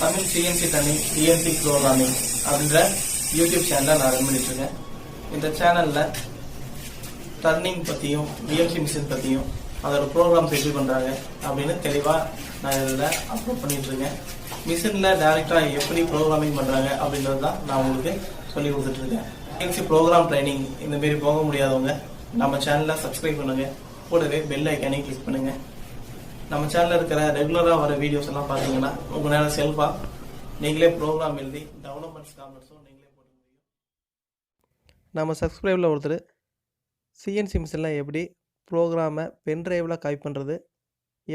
Tamil CNC தனி DNB programming அப்படின்ற YouTube சேனலை நான் ரன் பண்ணிட்டுருக்கேன். இந்த சேனலில் டர்னிங் பற்றியும் பிஎல்சி மிஷின் பற்றியும் அதோட ப்ரோக்ராம்ஸ் எப்படி பண்ணுறாங்க அப்படின்னு தெளிவாக நான் இதில் அப்லோட் பண்ணிகிட்ருக்கேன். மிஷினில் டேரெக்டாக எப்படி ப்ரோக்ராமிங் பண்ணுறாங்க அப்படின்றது தான் நான் உங்களுக்கு சொல்லி கொடுத்துட்ருக்கேன். சிஎன்சி ப்ரோக்ராம் ட்ரைனிங் இந்தமாரி போக முடியாதவங்க நம்ம சேனலை சப்ஸ்கிரைப் பண்ணுங்கள், கூடவே பெல் ஐக்கானையும் கிளிக் பண்ணுங்கள். நம்ம சேனலில் இருக்கிற ரெகுலராக வர வீடியோஸ் எல்லாம் பார்த்தீங்கன்னா உங்களால் செல்ஃபாக நீங்களே ப்ரோக்ராம் எழுதி டெவலப்மெண்ட்ஸ் காமெண்ட்ஸும் நீங்களே போட முடியும். நம்ம சப்ஸ்கிரைபில் ஒருத்தர் சிஎன்சி மிஷினில் எப்படி ப்ரோக்ராமை பென்ட்ரைவில் காப்பி பண்ணுறது,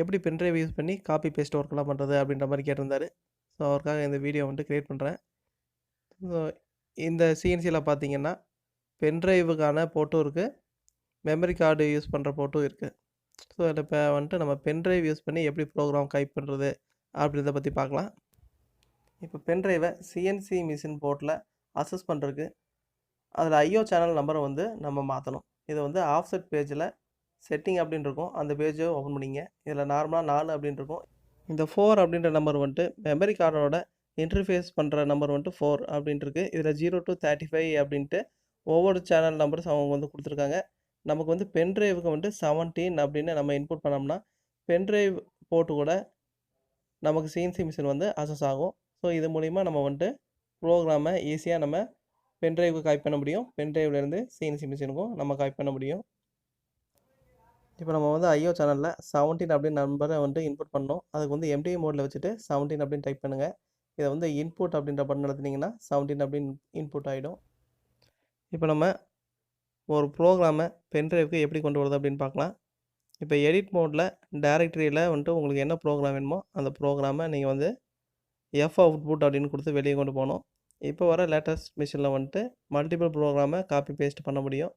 எப்படி பென்ட்ரைவ் யூஸ் பண்ணி காப்பி பேஸ்ட் ஒர்க்கெலாம் பண்ணுறது அப்படின்ற மாதிரி கேட்டிருந்தார். ஸோ அவருக்காக இந்த வீடியோ வந்துட்டு க்ரியேட் பண்ணுறேன். ஸோ இந்த சிஎன்சியில் பார்த்தீங்கன்னா பென்ட்ரைவுக்கான போர்ட்டும் இருக்குது, மெமரி கார்டு யூஸ் பண்ணுற போர்ட்டும் இருக்குது. ஸோ அதில் இப்போ வந்துட்டு நம்ம பென்ட்ரைவ் யூஸ் பண்ணி எப்படி ப்ரோக்ராம் டைப் பண்ணுறது அப்படின்றத பற்றி பார்க்கலாம். இப்போ பென்ட்ரைவை சிஎன்சி மிஷின் போர்ட்டில் அக்சஸ் பண்ணுறதுக்கு அதில் ஐஓ சேனல் நம்பரை வந்து நம்ம மாற்றணும். இதை வந்து ஆஃப்செட் பேஜில் செட்டிங் அப்படின்னு இருக்கும், அந்த பேஜை ஓப்பன் பண்ணிங்க. இதில் நார்மலாக 4 அப்படின்னு இருக்கும். இந்த 4 அப்படின்ற நம்பர் வந்துட்டு மெமரி கார்டோட இன்டர்ஃபேஸ் பண்ணுற நம்பர் வந்துட்டு 4 அப்படின்ட்டு இருக்குது. இதில் 0 to 35 அப்படின்ட்டு ஒவ்வொரு சேனல் நம்பர்ஸ் அவங்க வந்து கொடுத்துருக்காங்க. நமக்கு வந்து பென்ட்ரைவுக்கு வந்துட்டு 17 அப்படின்னு நம்ம இன்புட் பண்ணோம்னா பென்ட்ரைவ் போர்ட்டு கூட நமக்கு சிஎன்சி மிஷின் வந்து அக்சஸ் ஆகும். ஸோ இது மூலிமா நம்ம வந்துட்டு ப்ரோக்ராமை ஈஸியாக நம்ம பென்ட்ரைவுக்கு காப்பி பண்ண முடியும், பென்ட்ரைவ்லேருந்து சிஎன்சி மிஷினுக்கும் நம்ம காப்பி பண்ண முடியும். இப்போ நம்ம வந்து ஐஓ சேனலில் 17 அப்படின்னு நம்பரை வந்துட்டு இன்புட் பண்ணோம். அதுக்கு வந்து எம்டி மோடில் வச்சுட்டு 17 அப்படின்னு டைப் பண்ணுங்கள். இதை வந்து இன்புட் அப்படின்ற பட்டன் நடத்தினீங்கன்னா 17 அப்படின்னு இன்புட் ஆகிடும். இப்போ நம்ம ஒரு ப்ரோக்ராமை பென்ட்ரைவுக்கு எப்படி கொண்டு வரது அப்படின்னு பார்க்கலாம். இப்போ எடிட் மோடில் டைரக்டரியில் வந்துட்டு உங்களுக்கு என்ன ப்ரோக்ராம் வேணுமோ அந்த ப்ரோக்ராமை நீங்கள் வந்து எஃப் அவுட்புட் அப்படின்னு கொடுத்து வெளியே கொண்டு போகணும். இப்போ வர லேட்டஸ்ட் மிஷினில் வந்துட்டு மல்டிபிள் ப்ரோக்ராமை காப்பி பேஸ்ட் பண்ண முடியும்.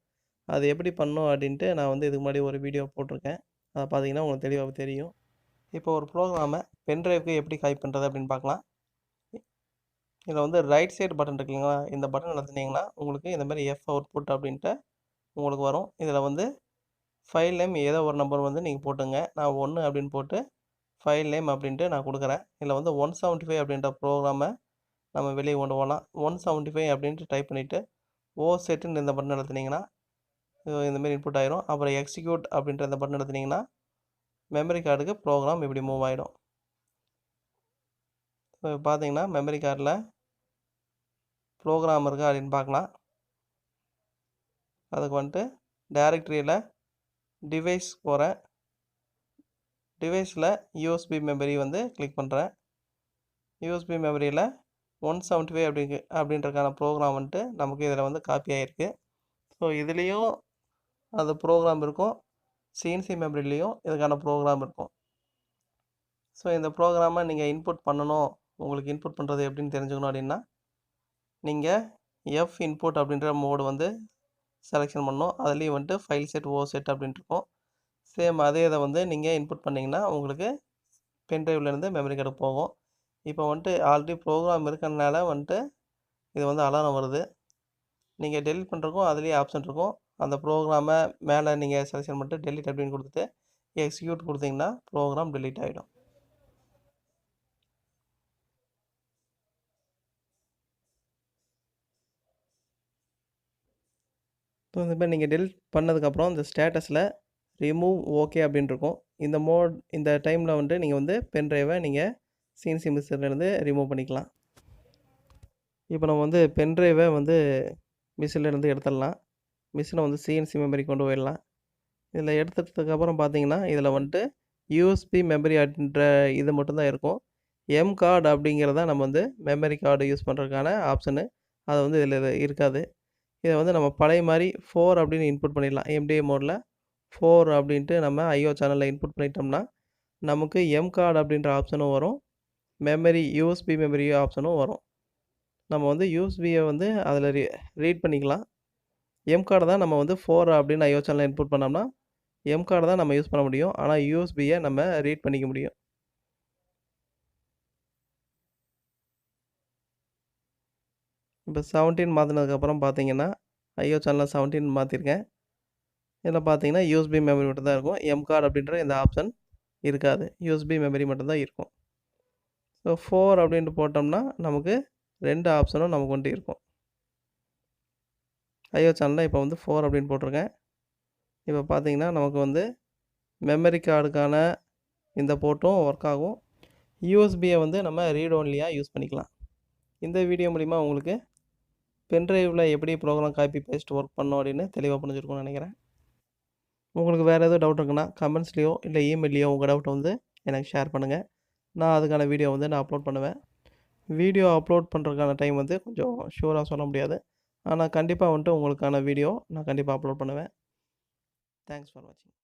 அது எப்படி பண்ணணும் அப்படின்ட்டு நான் வந்து இதுக்கு முன்னாடி ஒரு வீடியோ போட்டிருக்கேன், அதை பார்த்தீங்கன்னா உங்களுக்கு தெளிவாக தெரியும். இப்போ ஒரு ப்ரோக்ராமை பென்ட்ரைவுக்கு எப்படி காப்பி பண்ணுறது அப்படின்னு பார்க்கலாம். இதில் வந்து ரைட் சைடு பட்டன் இருக்குங்களா, இந்த பட்டன் நடத்துனீங்கன்னா உங்களுக்கு இந்த மாதிரி எஃப் அவுட்புட் அப்படின்ட்டு உங்களுக்கு வரும். இதில் வந்து ஃபைல் நேம் ஏதோ ஒரு நம்பர் வந்து நீங்கள் போட்டுங்க. நான் 1 அப்படின்னு போட்டு ஃபைல் நேம் அப்படின்ட்டு நான் கொடுக்குறேன். இதில் வந்து 175 அப்படின்ற ப்ரோக்ராமை நம்ம வெளியே கொண்டு போகலாம். 175 அப்படின்ட்டு டைப் பண்ணிவிட்டு செட்டுன்னு இந்த பட்டன் நடத்துனீங்கன்னா இந்தமாரி இன்புட் ஆயிரும். அப்புறம் எக்ஸிக்யூட் அப்படின்ற இந்த பட்டன் நடத்துனீங்கன்னா மெமரி கார்டுக்கு ப்ரோக்ராம் இப்படி மூவ் ஆகிடும். இப்போ பார்த்தீங்கன்னா மெமரி கார்டில் ப்ரோக்ராம் இருக்கா அப்படின்னு பார்க்கலாம். அதுக்கு வந்துட்டு டைரக்டரியில் டிவைஸ் போகிறேன். டிவைஸில் யூஎஸ்பி மெமரி வந்து கிளிக் பண்ணுறேன். யூஎஸ்பி மெமரியில் 175 அப்படின்றக்கான ப்ரோக்ராம் வந்துட்டு நமக்கு இதில் வந்து காப்பி ஆகிருக்கு. ஸோ இதுலேயும் அது ப்ரோக்ராம் இருக்கும், சிஎன்சி மெமரிலையும் இதுக்கான ப்ரோக்ராம் இருக்கும். ஸோ இந்த ப்ரோக்ராமை நீங்கள் இன்புட் பண்ணணும், உங்களுக்கு இன்புட் பண்ணுறது எப்படின்னு தெரிஞ்சுக்கணும் அப்படின்னா நீங்கள் எஃப் இன்புட் அப்படின்ற மோடு வந்து செலெக்ஷன் பண்ணணும். அதுலேயும் வந்துட்டு ஃபைல் செட் செட் அப்படின்ட்டு இருக்கும். சேம் அதே இதை வந்து நீங்கள் இன்புட் பண்ணிங்கன்னா உங்களுக்கு பென்ட்ரைவ்லேருந்து மெமரி கார்டு போகும். இப்போ வந்துட்டு ஆல்ரெடி ப்ரோக்ராம் இருக்கிறதுனால வந்துட்டு இது வந்து அலாரம் வருது. நீங்கள் டெலிட் பண்ணுறக்கும் அதுலேயே ஆப்ஷன் இருக்கும். அந்த ப்ரோக்ராமை மேலே நீங்கள் செலெக்ஷன் பண்ணிட்டு டெலிட் அப்படின்னு கொடுத்துட்டு எக்ஸிக்யூட் கொடுத்தீங்கன்னா ப்ரோக்ராம் டெலிட் ஆகிடும். ஸோ இந்த மாதிரி நீங்கள் டெலிட் பண்ணதுக்கப்புறம் இந்த ஸ்டேட்டஸில் ரிமூவ் ஓகே அப்படின்னு இருக்கும். இந்த டைமில் வந்துட்டு நீங்கள் வந்து பென்ட்ரைவை நீங்கள் சிஎன்சி மிஷின்லேருந்து ரிமூவ் பண்ணிக்கலாம். இப்போ நம்ம வந்து பென்ட்ரைவை வந்து மிஷின்லேருந்து எடுத்துடலாம். மிஷினை வந்து சிஎன்சி மெமரி கொண்டு போயிடலாம். இதில் எடுத்ததுக்கப்புறம் பார்த்தீங்கன்னா இதில் வந்துட்டு யூஎஸ்பி மெமரி அப்படின்ற இது மட்டும்தான் இருக்கும். எம் கார்டு அப்படிங்கிறத நம்ம வந்து மெமரி கார்டு யூஸ் பண்ணுறதுக்கான ஆப்ஷனு அது வந்து இதில் இருக்காது. இதை வந்து நம்ம பழைய மாதிரி 4 அப்படின்னு இன்புட் பண்ணிடலாம். எம்டிஏ மோடில் 4 அப்படின்ட்டு நம்ம ஐஓ சேனலில் இன்புட் பண்ணிட்டோம்னா நமக்கு எம் கார்டு அப்படின்ற ஆப்ஷனும் வரும், யூஎஸ்பி மெமரி ஆப்ஷனும் வரும். நம்ம வந்து யூஎஸ்பியை வந்து அதில் ரீட் பண்ணிக்கலாம். எம் கார்டை தான் நம்ம வந்து 4 அப்படின்னு ஐஓ சேனலில் இன்புட் பண்ணோம்னா எம் கார்டை தான் நம்ம யூஸ் பண்ண முடியும், ஆனால் யூஎஸ்பியை நம்ம ரீட் பண்ணிக்க முடியும். இப்போ 17 மாற்றினதுக்கப்புறம் பார்த்தீங்கன்னா ஐஓ சேனலில் 17 மாற்றிருக்கேன். இதில் பார்த்தீங்கன்னா யூஎஸ்பி மெமரி மட்டும் தான் இருக்கும், எம் கார்டு அப்படின்ற இந்த ஆப்ஷன் இருக்காது, யூஎஸ்பி மெமரி மட்டும்தான் இருக்கும். ஸோ 4 அப்படின்ட்டு போட்டோம்னா நமக்கு 2 ஆப்ஷனும் நமக்கு வந்துட்டு இருக்கும். ஐஓ சேனலில் இப்போ வந்து 4 அப்படின்னு போட்டிருக்கேன். இப்போ பார்த்தீங்கன்னா நமக்கு வந்து மெமரி கார்டுக்கான இந்த போர்ட்டும் ஒர்க் ஆகும். யூஎஸ்பியை வந்து நம்ம ரீட் ஒன்லியாக யூஸ் பண்ணிக்கலாம். இந்த வீடியோ மூலிமா உங்களுக்கு பென்ட்ரைவில் எப்படி ப்ரோக்ராம் காப்பி பேஸ்ட் ஒர்க் பண்ணணும் அப்படின்னு தெளிவாக புரிஞ்சிருக்கும்னு நினைக்கிறேன். உங்களுக்கு வேறு எதுவும் டவுட் இருக்குன்னா கமெண்ட்ஸ்லேயோ இல்லை இமெயிலையோ உங்கள் டவுட்டை வந்து எனக்கு ஷேர் பண்ணுங்கள். நான் அதுக்கான வீடியோ வந்து நான் அப்லோட் பண்ணுவேன். வீடியோ அப்லோட் பண்ணுறதுக்கான டைம் வந்து கொஞ்சம் ஷூராக சொல்ல முடியாது. ஆனால் கண்டிப்பாக வந்துட்டு உங்களுக்கான வீடியோ நான் கண்டிப்பாக அப்லோட் பண்ணுவேன். தேங்க்ஸ் ஃபார் வாட்சிங்.